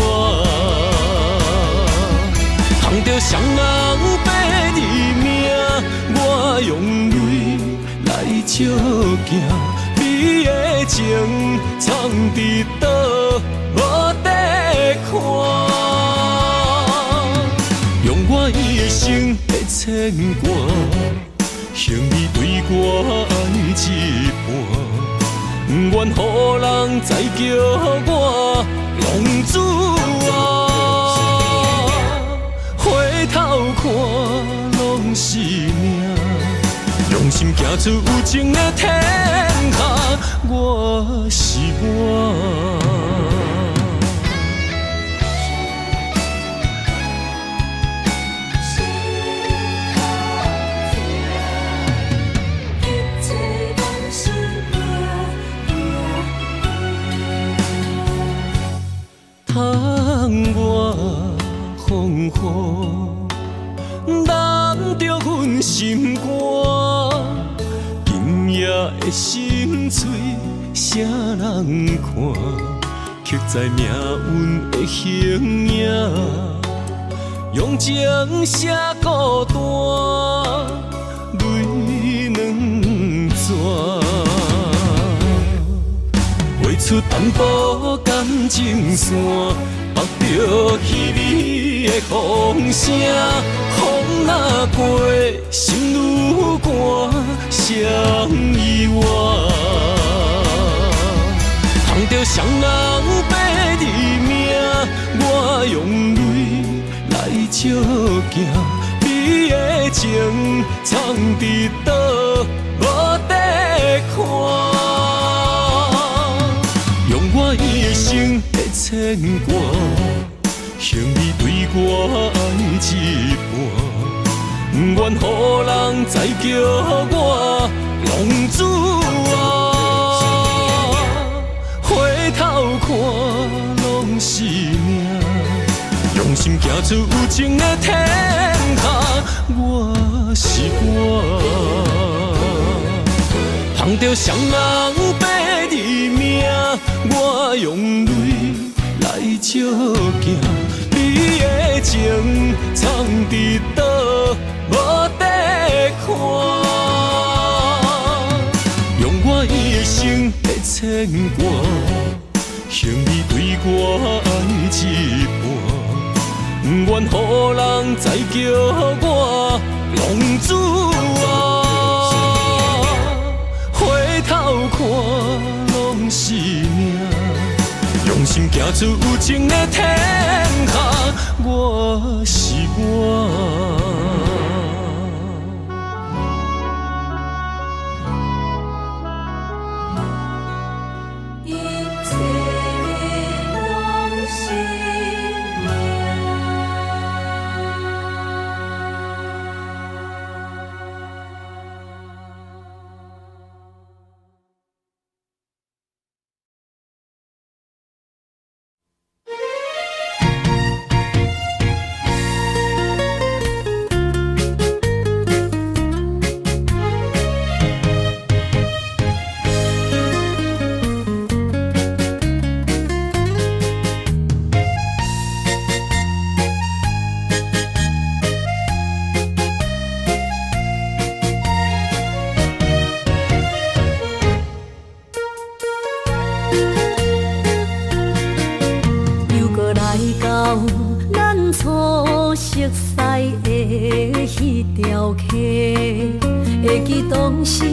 通着双人白日命，我用泪来照镜，你的情藏伫倒，无地看。用我一生的牵挂，向你对我爱一半，不愿予人再叫我浪子啊！回头看拢是命，用心行出有情的天下，我是我。窗外风雨，难着阮心肝。今夜的心碎，啥人看？刻在命运的形影，用情写孤单，泪两逝。画出淡薄感情线，目着稀微的风声，风若过，心愈寒，谁意外？通着双人白日命，我用泪来照镜，你的情藏伫倒，无地看。我一生的牵挂，向你对我爱一半，不愿予人再叫我浪子啊！回头看拢是命，用心行出有情的天下，我是我。通着双人白日命，我用泪来照镜，你的情藏伫倒，无地看。用我一生的牵挂，向你对我爱一半，不愿予人再叫我浪子啊！回头看拢是命，用心行出有情的天下，我是我。雕刻。会记当时，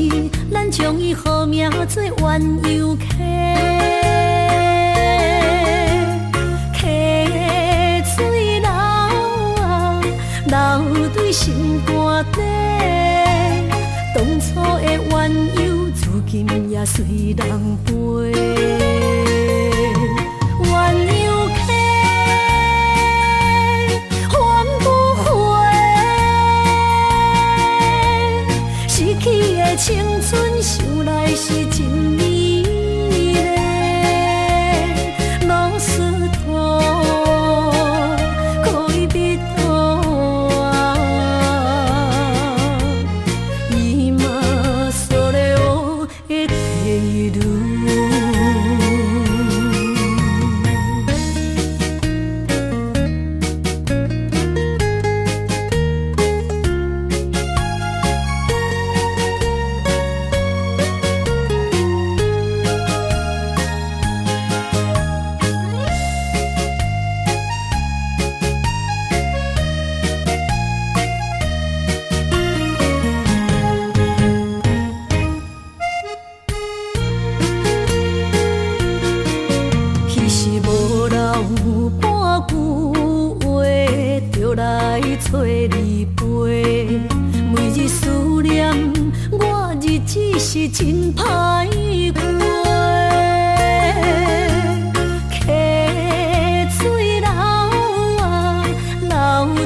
咱将伊号名做鸳鸯溪。溪水流啊，流对心肝底。当初的鸳鸯，如今也随人飞。鸳鸯溪，还不回。逝去的青春，想来是真美丽。老师徒，可以比图啊，伊嘛所了的体路。找你陪，每日思念，我日子是真歹过。溪水流啊，流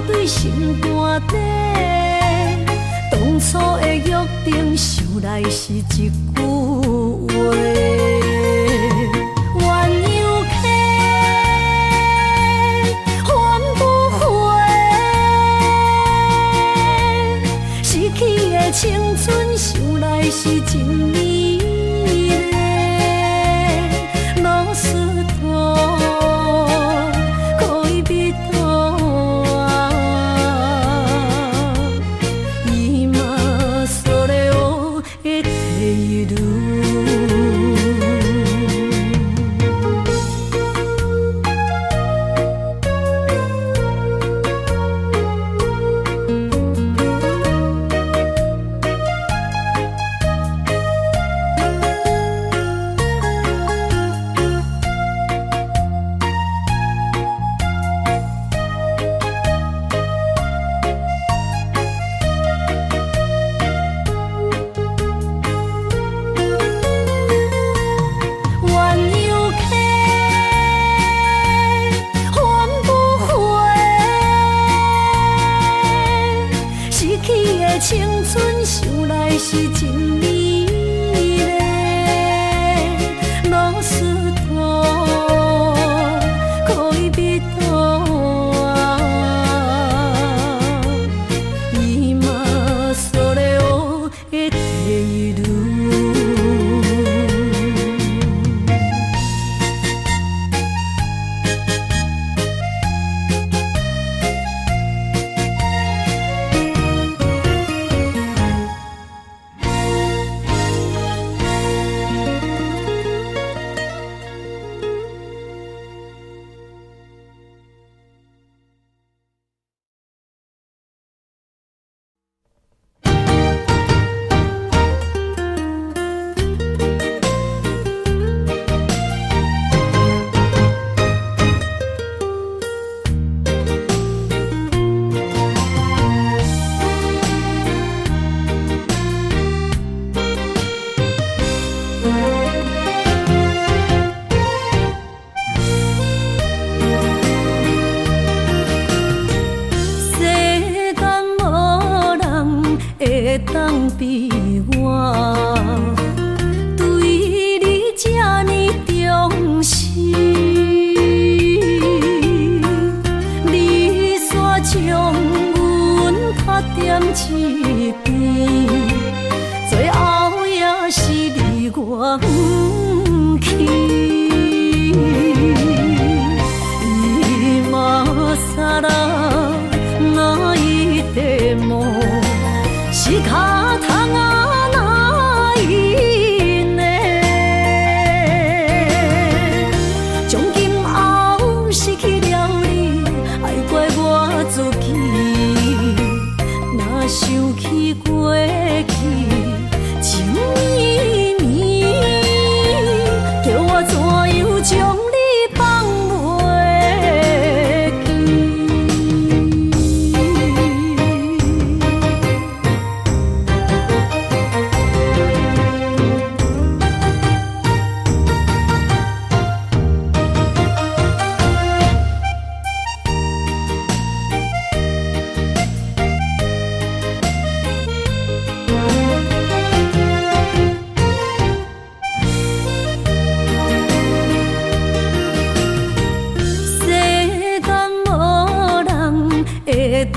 对心肝底。当初的约定，想来是一句话。青春想来是真美丽，老师徒可以比图啊，伊嘛所了的体路。青春想来是真美丽，老师徒可以比图啊，伊嘛所了的体路。会当比我对你这呢重视，你煞将阮较点一边，最后也是你我不去。今ら泣いても仕方がないね。从今后失去了你，爱怪我自己，若想起。起过去，情绵绵，叫我怎样将你放袂记？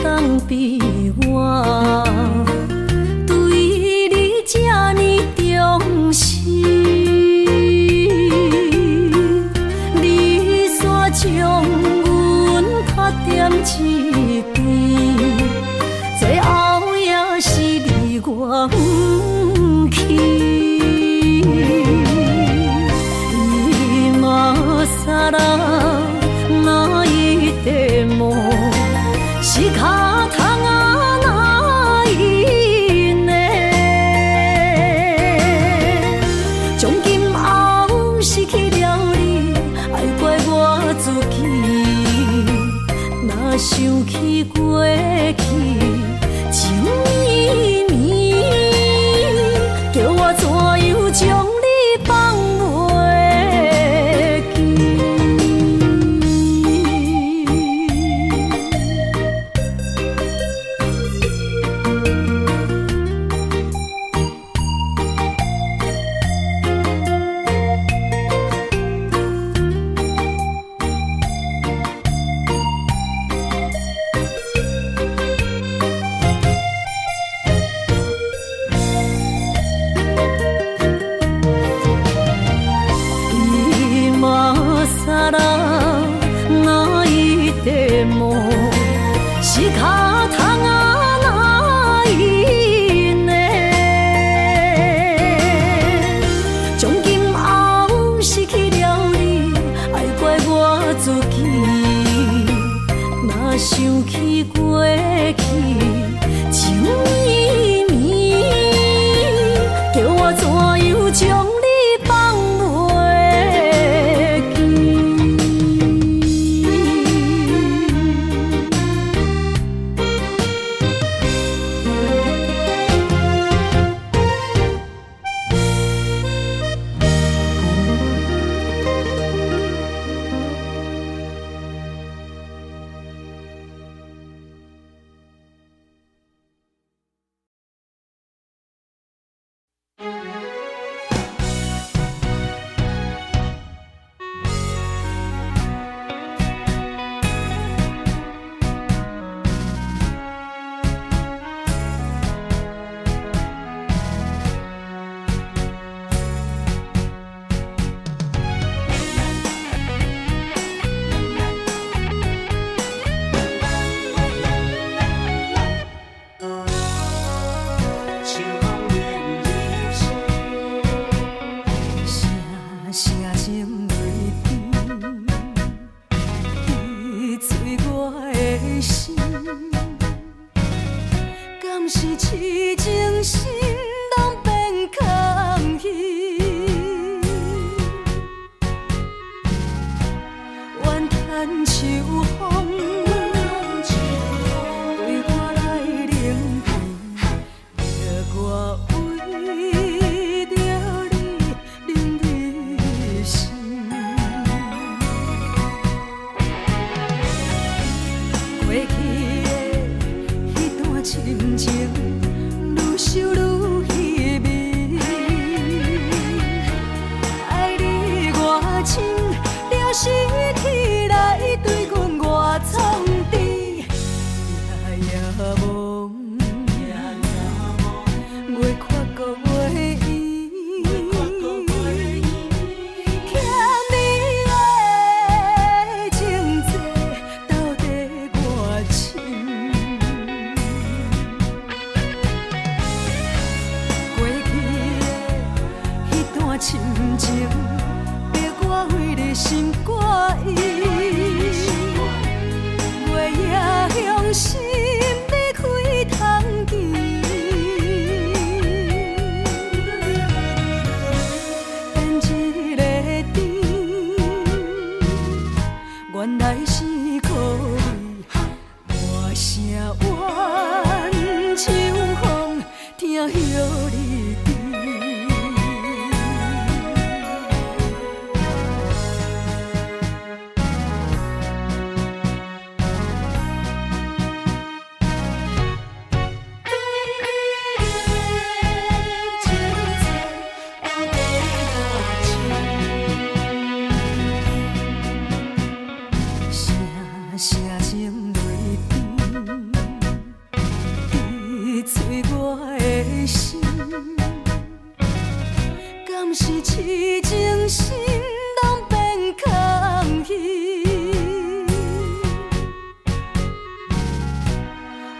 当比我对你这呢重视，你煞将阮拍点一边，最后也是离我不去。伊嘛傻啦，哪一地梦？是脚痛啊，哪因呢？从今后失去了你，爱怪我自己。若想起过去，情绵绵，叫我怎样将你放袂记？傻啦，哪一地梦？是脚痛啊，哪因呢？从今后失去了你，爱怪我自己。若想起过去，情绵绵，叫我怎样将你放袂记？心你开通气。予你记。声声泪滴，滴碎我的心。敢是痴情心拢变空虚？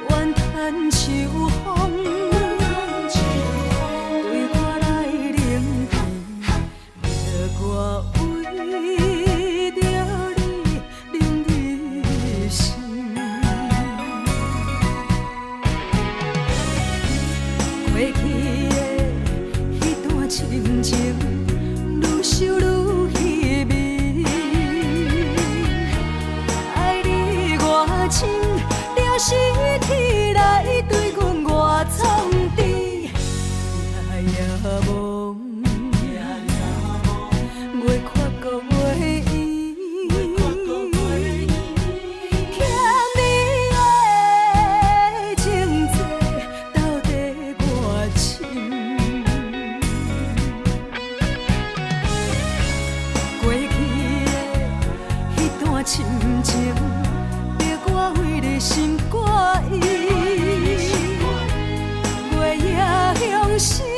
怨叹秋风对我来冷淡，叫我为着你冷你心。过去的迄段深情，愈想愈稀微。爱你偌深，了是天来对阮偌创治，夜梦，月缺搁月圆，欠你的情债到底偌深？过去的迄段深情，逼我为你心肝意，月夜向西。